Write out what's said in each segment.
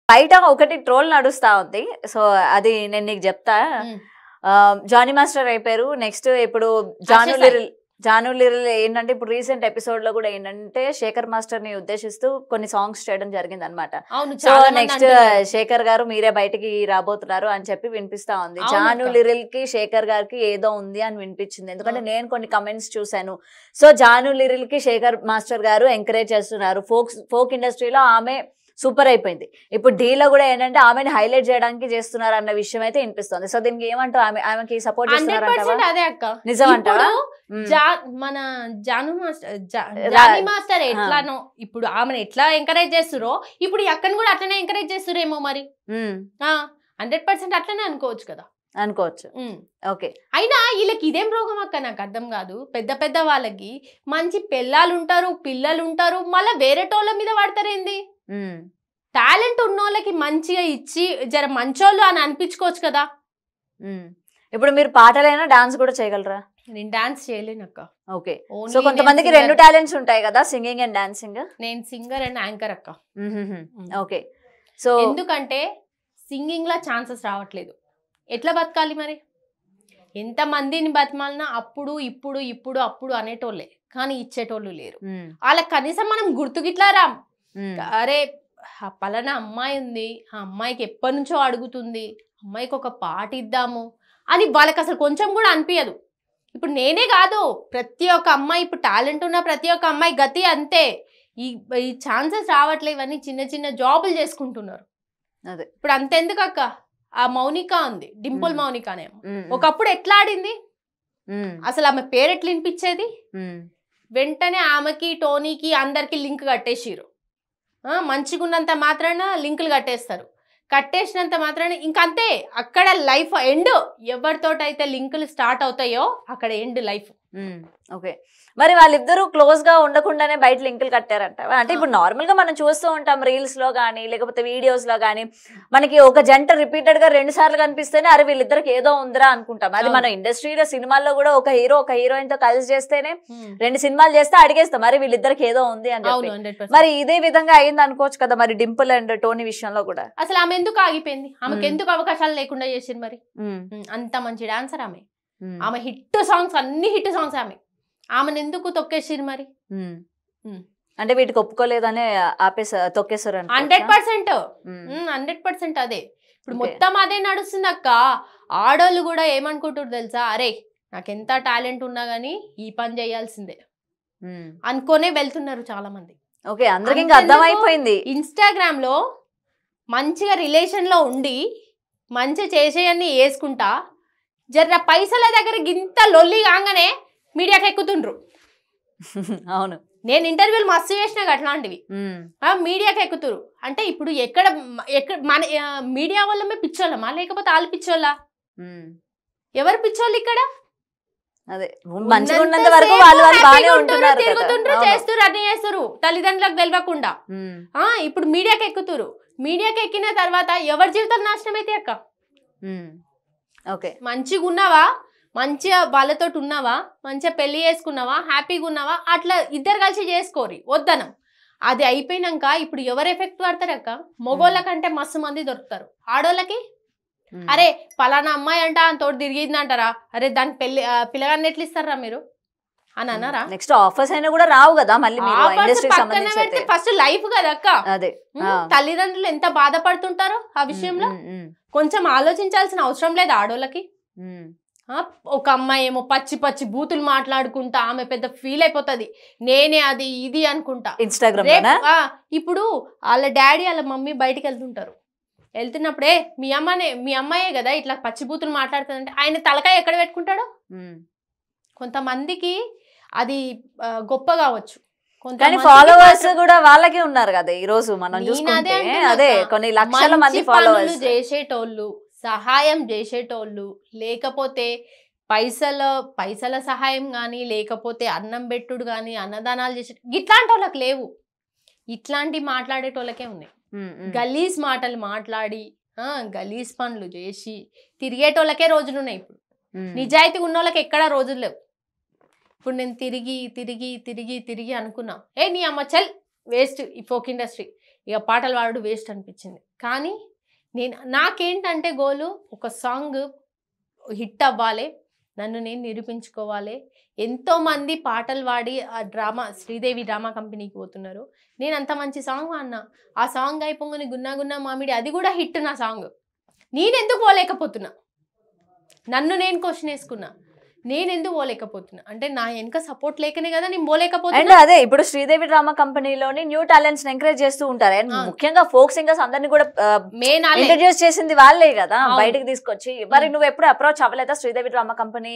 బయట ఒకటి ట్రోల్ నడుస్తా ఉంది. సో అది నేను నీకు చెప్తా. జానీ మాస్టర్ అయిపోయారు. నెక్స్ట్ ఇప్పుడు జాను లిరిల్ ఏంటంటే ఇప్పుడు రీసెంట్ ఎపిసోడ్ లో కూడా ఏంటంటే శేఖర్ మాస్టర్ ని ఉద్దేశిస్తూ కొన్ని సాంగ్స్ చేయడం జరిగింది అనమాట. సో నెక్స్ట్ శేఖర్ గారు మీరే బయటికి రాబోతున్నారు అని చెప్పి వినిపిస్తా ఉంది. జాను లిరిల్ కి శేఖర్ గారికి ఏదో ఉంది అని వినిపించింది. ఎందుకంటే నేను కొన్ని కమెంట్స్ చూసాను. సో జాను లిరిల్ కి శేఖర్ మాస్టర్ గారు ఎంకరేజ్ చేస్తున్నారు. ఫోక్ ఇండస్ట్రీలో ఆమె సూపర్ అయిపోయింది. ఇప్పుడు డీలో కూడా ఏంటంటే ఆమెను హైలైట్ చేయడానికి చేస్తున్నారు అన్న విషయం అయితే వినిపిస్తుంది. సో దీనికి ఏమంటావు? ఆమెకి సపోర్ట్ చేస్తున్నారు నిజం అంటావా? మన జాను మాస్టర్ ఎట్లానో ఇప్పుడు ఆమెను ఎట్లా ఎంకరేజ్ చేస్తురో ఇప్పుడు అక్కను కూడా అట్లనే ఎంకరేజ్ చేస్తురేమో మరి. 100% అట్లనే అనుకోవచ్చు కదా. అనుకోవచ్చు. ఓకే. అయినా వీళ్ళకి ఇదేం రోగం అక్క నాకు అర్థం కాదు. పెద్ద పెద్ద వాళ్ళకి మంచి పిల్లలు ఉంటారు, పిల్లలు ఉంటారు, మళ్ళీ వేరే టోళ్ళ మీద పడతారేంది? టాలెంట్ ఉన్న వాళ్ళకి మంచిగా ఇచ్చి జర మంచోళ్ళు అని అనిపించుకోవచ్చు కదా. ఇప్పుడు మీరు పాటలైనా డాన్స్ కూడా చేయగలరా? నేను డాన్స్ చేయలేను అక్క. ఓకే. సో కొంతమందికి 2 టాలెంట్స్ ఉంటాయి కదా, సింగింగ్ అండ్ డాన్సింగ్. నేను సింగర్ అండ్ యాంకర్ అక్క. ఓకే. సో ఎందుకంటే సింగింగ్ లో ఛాన్సెస్ రావట్లేదు. ఎట్లా బతకాలి మరి? ఎంత మందిని బతిమాలినా అప్పుడు ఇప్పుడు ఇప్పుడు అప్పుడు అనేటోళ్ళే, కానీ ఇచ్చేటోళ్ళు లేరు. వాళ్ళకి కనీసం మనం గుర్తుకిట్లా రాం. అరే పలానా అమ్మాయి ఉంది, ఆ అమ్మాయికి ఎప్పటి నుంచో అడుగుతుంది, అమ్మాయికి ఒక పాట ఇద్దాము అని వాళ్ళకి అసలు కొంచెం కూడా అనిపించదు. ఇప్పుడు నేనే కాదు, ప్రతి ఒక్క అమ్మాయి, ఇప్పుడు టాలెంట్ ఉన్న ప్రతి ఒక్క అమ్మాయి గతి అంతే. ఈ ఛాన్సెస్ రావట్లేదు. ఇవన్నీ చిన్న చిన్న జాబులు చేసుకుంటున్నారు. అదే ఇప్పుడు అంతెందుకు అక్క, ఆ మౌనిక ఉంది, డింపుల్ మౌనికనే, ఒకప్పుడు ఎట్లా ఆడింది అసలు? ఆమె పేరు ఎట్లా వినిపించేది? వెంటనే ఆమెకి టోనీకి అందరికి లింక్ కట్టేసిరు. మంచిగా ఉన్నంత మాత్రాన లింకులు కట్టేస్తారు. కట్టేసినంత మాత్రాన ఇంకంతే, అక్కడ లైఫ్ ఎండ్. ఎవరితోటైతే లింకులు స్టార్ట్ అవుతాయో అక్కడ ఎండ్ లైఫ్. ఓకే. మరి వాళ్ళిద్దరూ క్లోజ్ గా ఉండకుండానే బయట లింకులు కట్టారంట. అంటే ఇప్పుడు నార్మల్ గా మనం చూస్తూ ఉంటాం రీల్స్ లో గానీ లేకపోతే వీడియోస్ లో గానీ, మనకి ఒక జంట రిపీటెడ్ గా 2 సార్లు కనిపిస్తేనే అరే వీళ్ళిద్దరికి ఏదో ఉందిరా అనుకుంటాం. అది మన ఇండస్ట్రీలో సినిమాల్లో కూడా ఒక హీరో ఒక హీరోయిన్ తో కలిసి చేస్తేనే 2 సినిమాలు చేస్తే అడిగేస్తాం మరి వీళ్ళిద్దరికి ఏదో ఉంది అని చెప్పి. మరి ఇదే విధంగా అయింది అనుకోవచ్చు కదా మరి డింపుల్ అండ్ టోనీ విషయంలో కూడా. అసలు ఆమె ఎందుకు ఆగిపోయింది? ఆమెకు ఎందుకు అవకాశాలు లేకుండా చేసింది మరి? అంత మంచి డాన్సర్ ఆమె. ఆమె హిట్ సాంగ్స్, అన్ని హిట్ సాంగ్స్. ఆమెను ఎందుకు తొక్కేసిరు మరి? అంటే వీటికి ఒప్పుకోలేదనే తొక్కేసారు. 100% అదే. ఇప్పుడు మొత్తం అదే నడుస్తుంది అక్క. ఆడోళ్ళు కూడా ఏమనుకుంటారు తెలుసా? అరే నాకెంత టాలెంట్ ఉన్నా గానీ ఈ పని చేయాల్సిందే అనుకోనే వెళ్తున్నారు చాలా మంది. ఓకే, అందరికి ఇంకా అర్థమైపోయింది. ఇన్స్టాగ్రామ్ లో మంచిగా రిలేషన్ లో ఉండి మంచిగా చేసేయన్ని వేసుకుంటా జర్ర పైసల దగ్గర గింత లొల్లి కాగానే మీడియాకి ఎక్కుతుండ్రు. అవును, నేను ఇంటర్వ్యూలు మస్తు చేసినా అట్లాంటివి. మీడియాకి ఎక్కుతురు అంటే ఇప్పుడు ఎక్కడ మన మీడియా వల్లమే పిచ్చోళ్ళమా లేకపోతే వాళ్ళు పిచ్చోళ్ళా? ఎవరు పిచ్చోళ్ళు ఇక్కడ? అదే మంచిగా ఉన్నంత వరకు వాళ్ళు తిరుగుతుండ్రు, చేస్తురు, అన్ని చేస్తురు తల్లిదండ్రులకు తెలియకుండా. ఇప్పుడు మీడియాకి ఎక్కుతురు. మీడియాకి ఎక్కిన తర్వాత ఎవరి జీవితాలు నాశనం అయితే అక్క. ఓకే, మంచిగా ఉన్నావా, మంచిగా వాళ్ళతో ఉన్నావా, మంచిగా పెళ్లి చేసుకున్నావా, హ్యాపీగా ఉన్నావా, అట్లా ఇద్దరు కలిసి చేసుకోరి వద్దనం. అది అయిపోయినాక ఇప్పుడు ఎవరు ఎఫెక్ట్ పడతారు అక్క? మగోళ్ళ కంటే మస్తు మంది దొరుకుతారు. ఆడోళ్ళకి అరే పలానా అమ్మాయి అంట తోడు తిరిగింది అంటారా? అరే దానికి పిల్లగాన్ని ఎట్లా ఇస్తారా మీరు అని అన్నారా? నెక్స్ట్ ఆఫర్స్ అయినా కూడా రావు కదా మళ్ళీ. ఫస్ట్ లైఫ్ కదా అక్క. అదే తల్లిదండ్రులు ఎంత బాధపడుతుంటారో ఆ విషయంలో కొంచెం ఆలోచించాల్సిన అవసరం లేదు ఆడోళ్ళకి. ఒక అమ్మాయి ఏమో పచ్చి పచ్చి బూతులు మాట్లాడుకుంటా ఆమె పెద్ద ఫీల్ అయిపోతుంది, నేనే అది ఇది అనుకుంటా ఇన్స్టాగ్రామ్. ఇప్పుడు వాళ్ళ డాడీ వాళ్ళ మమ్మీ బయటికి వెళ్తుంటారు, వెళ్తున్నప్పుడే మీ అమ్మాయే కదా ఇట్లా పచ్చి బూతులు మాట్లాడుతుందంటే ఆయన తలకాయ ఎక్కడ పెట్టుకుంటాడో. కొంతమందికి అది గొప్ప కావచ్చు, కానీ ఫాలోవర్స్ కూడా వాళ్ళకి ఉన్నారు కదా ఈ రోజు మనం చూసుకుంటే. అదే కొన్ని లక్షల మంది ఫాలోవర్స్ చేసేటోళ్ళు, సహాయం చేసేటోళ్ళు, లేకపోతే పైసల సహాయం కానీ లేకపోతే అన్నం పెట్టుడు కానీ అన్నదానాలు చేసే ఇట్లాంటి వాళ్ళకి లేవు. ఇట్లాంటి మాట్లాడేటోళ్ళకే ఉన్నాయి. గలీజ్ మాటలు మాట్లాడి గలీజ్ పనులు చేసి తిరిగేటోళ్ళకే రోజులు ఉన్నాయి. ఇప్పుడు నిజాయితీ ఉన్న వాళ్ళకి ఎక్కడా రోజులు లేవు. ఇప్పుడు నేను తిరిగి తిరిగి తిరిగి తిరిగి అనుకున్నా, నీ అమ్మ చల్ వేస్ట్ ఈ ఫోక్ ఇండస్ట్రీ, ఇక పాటలు పాడు వేస్ట్ అనిపించింది. కానీ నాకేంటంటే గోలు ఒక సాంగ్ హిట్ అవ్వాలి, నన్ను నేను నిరూపించుకోవాలి. ఎంతోమంది పాటలు పాడి ఆ డ్రామా శ్రీదేవి డ్రామా కంపెనీకి పోతున్నారు. నేను అంత మంచి సాంగ్ అన్నా, ఆ సాంగ్ అయిపోగానే గున్నా గున్నా మామిడి అది కూడా హిట్. నా సాంగ్ నేను ఎందుకు పోలేకపోతున్నా, నన్ను నేను క్వశ్చన్ వేసుకున్నా, నేను ఎందుకు పోలేకపోతున్నా అంటే నా వెనక సపోర్ట్ లేకనే కదా నేను పోలేకపోతున్నా. అండ్ అదే ఇప్పుడు శ్రీదేవి డ్రామా కంపెనీలోని న్యూ టాలెంట్స్ ఎంకరేజ్ చేస్తూ ఉంటారు. అండ్ ముఖ్యంగా ఫోక్ సింగర్స్ అందరినీ కూడా ఇంట్రడ్యూస్ చేసింది వాళ్ళే కదా బయటకు తీసుకొచ్చి. మరి నువ్వు ఎప్పుడు అప్రోచ్ అవ్వలేదా శ్రీదేవి డ్రామా కంపెనీ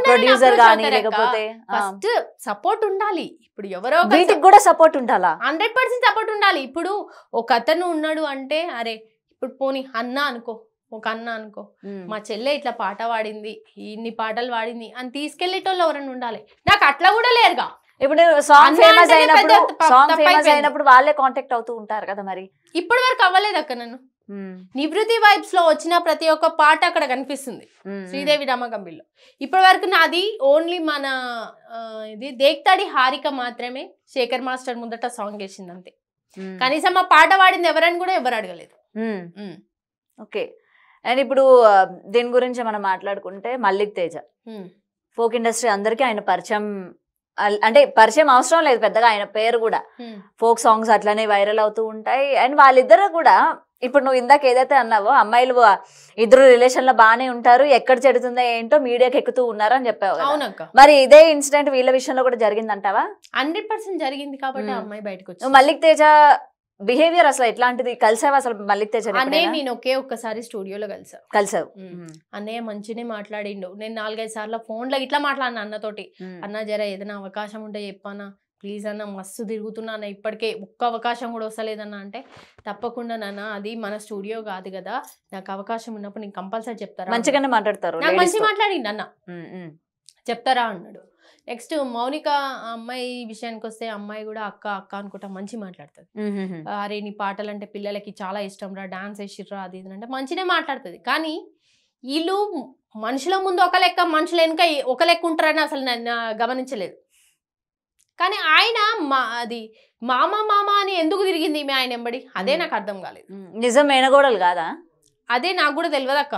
ప్రొడ్యూసర్ గానీ? లేకపోతే ఫస్ట్ సపోర్ట్ ఉండాలి. ఇప్పుడు ఎవరో వీటికి కూడా సపోర్ట్ ఉండాలా? 100% సపోర్ట్ ఉండాలి. ఇప్పుడు ఒక అతను ఉన్నాడు అంటే అరే ఇప్పుడు పోనీ అన్న అనుకో, ఒక అన్న అనుకో, మా చెల్లె ఇట్లా పాట పాడింది, ఇన్ని పాటలు పాడింది అని తీసుకెళ్లేటోళ్ళు ఎవరైనా ఉండాలి. నాకు అట్లా కూడా లేరుగా. ఇప్పుడు సాంగ్ ఫేమస్ అయినప్పుడు వాళ్ళే కాంటాక్ట్ అవుతూ ఉంటారు కదా. మరి ఇప్పటి వరకు అవ్వలేదు అక్క. నన్ను నివృత్తి వైబ్స్ లో వచ్చిన ప్రతి ఒక్క పాట అక్కడ కనిపిస్తుంది శ్రీదేవి డ్రామా కంపెనీలో. ఇప్పటి వరకు నాది ఓన్లీ మన ఇది దేక్తాడి హారిక మాత్రమే శేఖర్ మాస్టర్ ముందట సాంగ్ వేసింది అంతే. కనీసం ఆ పాట పాడింది ఎవరని కూడా ఎవరు అడగలేదు. ఓకే. అండ్ ఇప్పుడు దీని గురించి మనం మాట్లాడుకుంటే మల్లిక్ తేజ ఫోక్ ఇండస్ట్రీ అందరికీ ఆయన పరిచయం, అంటే పరిచయం అవసరం లేదు పెద్దగా, ఆయన పేరు కూడా ఫోక్ సాంగ్స్ అట్లనే వైరల్ అవుతూ ఉంటాయి. అండ్ వాళ్ళిద్దరు కూడా ఇప్పుడు నువ్వు ఇందాక ఏదైతే అన్నావో అమ్మాయిలు ఇద్దరు రిలేషన్ లో బాగానే ఉంటారు, ఎక్కడ చెడుతుందో ఏంటో మీడియాకి ఎక్కుతూ ఉన్నారు అని చెప్పావు. మరి ఇదే ఇన్సిడెంట్ వీళ్ళ విషయంలో కూడా జరిగిందంటావా? 100% జరిగింది కాబట్టి అమ్మాయి బయటకు వచ్చి. మల్లిక్ తేజ బిహేవియర్ అసలు ఎట్లాంటిది? కలిసావా అసలు మల్లిక్ తేజ? నేను ఒక్కసారి స్టూడియోలో కలిసావు. అన్నయ్య మంచినే మాట్లాడిండు. నేను 4-5 సార్లు ఫోన్లో ఇట్లా మాట్లాడినా అన్నతోటి. అన్న జర ఏదైనా అవకాశం ఉంటే చెప్పానా ప్లీజ్ అన్న, మస్తు తిరుగుతున్నా అన్న, ఇప్పటికే ఒక్క అవకాశం కూడా వస్తలేదన్న. అంటే తప్పకుండా నాన్న, అది మన స్టూడియో కాదు కదా, నాకు అవకాశం ఉన్నప్పుడు నేను కంపల్సరీ చెప్తారా. మంచిగానే మాట్లాడతారు. నాకు మంచి మాట్లాడిండు అన్న, చెప్తారా అన్నాడు. నెక్స్ట్ మౌనిక అమ్మాయి విషయానికి వస్తే అమ్మాయి కూడా అక్క అక్క అనుకుంటా మంచి మాట్లాడుతుంది. అరే నీ పాటలు అంటే పిల్లలకి చాలా ఇష్టం రా, డాన్స్ వేసిర్రా అది ఇది అంటే మంచినే మాట్లాడుతుంది. కానీ వీళ్ళు మనుషుల ముందు ఒక లెక్క, మనుషుల వెనుక ఒక లెక్క ఉంటారని అసలు నేను గమనించలేదు. కానీ ఆయన అది మామ మామ అని ఎందుకు తిరిగింది ఈమె ఆయన ఎంబడి, అదే నాకు అర్థం కాలేదు. నిజం మేనగోడలు కాదా? అదే నాకు కూడా తెలియదు అక్క.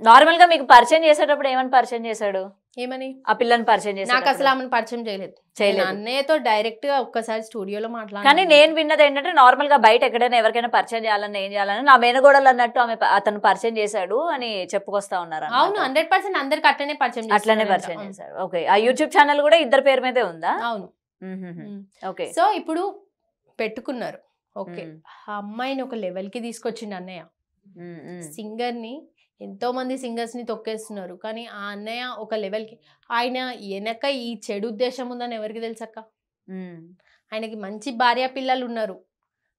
నార్మల్ గా మీకు పరిచయం చేసేటప్పుడు ఏమని పరిచయం చేశాడు? ఏమని? ఆ పిల్లని పరిచయం చేశాడు. నాకు అసలు ఆమెను పరిచయం చేయలేదు. అన్నయ్యతో డైరెక్ట్ గా ఒక్కసారి స్టూడియోలో మాట్లాడాను. కానీ నేను విన్నది ఏంటంటే నార్మల్ గా బయట ఎక్కడైనా ఎవరికైనా పరిచయం చేయాలని ఏం చేయాలని నా మేనగోడలు అన్నట్టు అతను పరిచయం చేశాడు అని చెప్పుకొస్తా ఉన్నారు. అవును, 100% అందరికి అట్లనే పరిచయం చేశాడు. ఓకే. ఆ యూట్యూబ్ ఛానల్ కూడా ఇద్దరు పేరు మీదే ఉందా? అవును. ఓకే. సో ఇప్పుడు పెట్టుకున్నారు. ఓకే, ఆ అమ్మాయిని ఒక లెవెల్ కి తీసుకొచ్చిండు అన్నయ్య. సింగర్ ని ఎంతో మంది సింగర్స్ ని తొక్కేస్తున్నారు, కానీ ఆ అన్నయ్య ఒక లెవెల్ కి. ఆయన వెనక ఈ చెడు ఉద్దేశం ఉందని ఎవరికి తెలుసక్క? ఆయనకి మంచి భార్య పిల్లలు ఉన్నారు,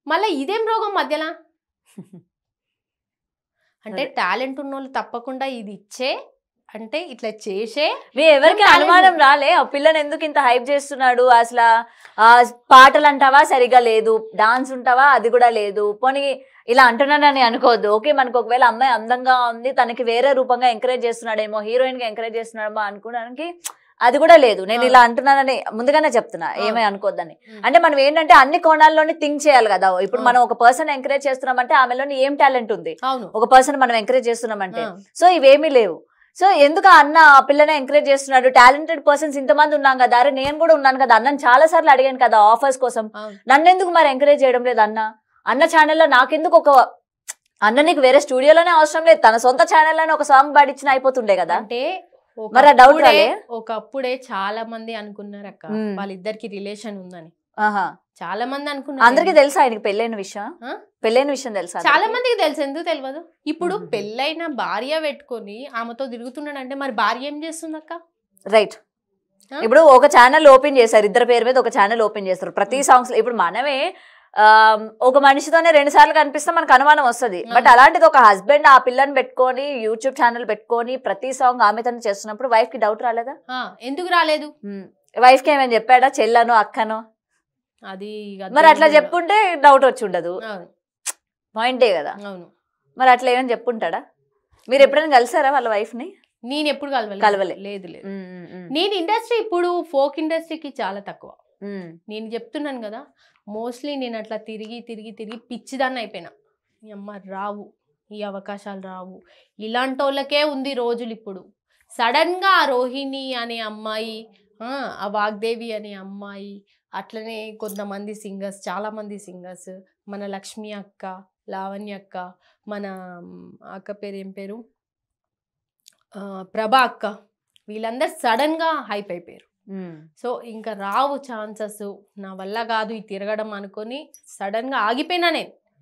మళ్ళీ ఇదేం రోగం మధ్యలో? అంటే టాలెంట్ ఉన్న వాళ్ళు తప్పకుండా ఇది ఇచ్చే, అంటే ఇట్లా చేసే ఎవరికి అనుమానం రాలే ఆ పిల్లని ఎందుకు ఇంత హైప్ చేస్తున్నాడు? అసలు పాటలు అంటావా సరిగా లేదు, డాన్స్ ఉంటావా అది కూడా లేదు. పోనీ ఇలా అంటున్నానని అనుకోవద్దు. ఓకే, మనకు ఒకవేళ అమ్మాయి అందంగా ఉంది, తనకి వేరే రూపంగా ఎంకరేజ్ చేస్తున్నాడేమో, హీరోయిన్ గా ఎంకరేజ్ చేస్తున్నాడేమో అనుకోవడానికి అది కూడా లేదు. నేను ఇలా అంటున్నానని ముందుగానే చెప్తున్నా, ఏమై అనుకోద్దని. అంటే మనం ఏంటంటే అన్ని కోణాల్లోనే థింక్ చేయాలి కదా. ఇప్పుడు మనం ఒక పర్సన్ ఎంకరేజ్ చేస్తున్నామంటే ఆమెలోని ఏం టాలెంట్ ఉంది, ఒక పర్సన్ మనం ఎంకరేజ్ చేస్తున్నామంటే. సో ఇవేమీ లేవు. సో ఎందుకు అన్న ఆ పిల్లనే ఎంకరేజ్ చేస్తున్నాడు? టాలెంటెడ్ పర్సన్స్ ఇంతమంది ఉన్నాం కదా, అరే నేను కూడా ఉన్నాను కదా, అన్నని చాలా సార్లు అడిగాను కదా ఆఫర్స్ కోసం, నన్ను ఎందుకు మరి ఎంకరేజ్ చేయడం లేదు అన్న ఛానల్లో? నాకెందుకు ఒక అన్న, నీకు వేరే స్టూడియోలోనే అవసరం లేదు, తన సొంత ఛానల్లోనే ఒక సాంగ్ పాడిచ్చిన అయిపోతుండే కదా. అంటే మరి ఆ డౌట్ ఒకప్పుడే చాలా మంది అనుకున్నారు అక్క వాళ్ళిద్దరికి రిలేషన్ ఉందని. చాలా మంది అనుకున్నారు. అందరికి తెలుసా ఆయనకి పెళ్ళైన విషయం? పెళ్ళైన విషయం తెలుసా? చాలా మందికి తెలుసు, ఎందుకు తెలియదు? ఇప్పుడు పెళ్ళైన భార్య పెట్టుకొని ఆమెతో తిరుగుతున్నాడంటే మరి భార్య ఏం చేస్తుంది అక్క? రైట్. ఇప్పుడు ఒక ఛానల్ ఓపెన్ చేశారు, ఇద్దరు పేరు మీద ఒక ఛానల్ ఓపెన్ చేస్తారు ప్రతి సాంగ్స్. ఇప్పుడు మనమే ఒక మనిషితోనే 2 సార్లు కనిపిస్తే మనకు అనుమానం వస్తుంది. బట్ అలాంటిది ఒక హస్బెండ్ ఆ పిల్లని పెట్టుకొని యూట్యూబ్ ఛానల్ పెట్టుకొని ప్రతి సాంగ్ ఆమెతోనే చేస్తున్నప్పుడు వైఫ్ కి డౌట్ రాలేదా? ఎందుకు రాలేదు? వైఫ్ కి ఏమైనా చెప్పాడా, చెల్లనో అక్కనో? అది మరి అట్లా చెప్పుంటే డౌట్ వచ్చి ఉండదు, పాయింటే కదా. మరి అట్లా ఏమైనా చెప్పుంటాడా? మీరు ఎప్పుడైనా కలిసారా వాళ్ళ వైఫ్ ని? నేను ఎప్పుడు కలవలే. లేదు. నేను ఇండస్ట్రీ ఇప్పుడు ఫోక్ ఇండస్ట్రీకి చాలా తక్కువ. నేను చెప్తున్నాను కదా, మోస్ట్లీ నేను అట్లా తిరిగి తిరిగి తిరిగి పిచ్చిదాన్ని అయిపోయినా. ఈ అమ్మ రావు, ఈ అవకాశాలు రావు, ఇలాంటి వాళ్ళకే ఉంది రోజులు. ఇప్పుడు సడన్గా ఆ రోహిణి అనే అమ్మాయి, ఆ వాగ్దేవి అనే అమ్మాయి, అట్లనే కొంతమంది సింగర్స్, చాలామంది సింగర్స్, మన లక్ష్మి అక్క, లావణ్య అక్క, మన అక్క పేరు ఏం పేరు, ప్రభా అక్క, వీళ్ళందరూ సడన్గా హైప్ అయిపోయారు. సో ఇంకా రావు ఛాన్సెస్, నా వల్ల కాదు ఈ తిరగడం అనుకొని సడన్గా ఆగిపోయినా నేను.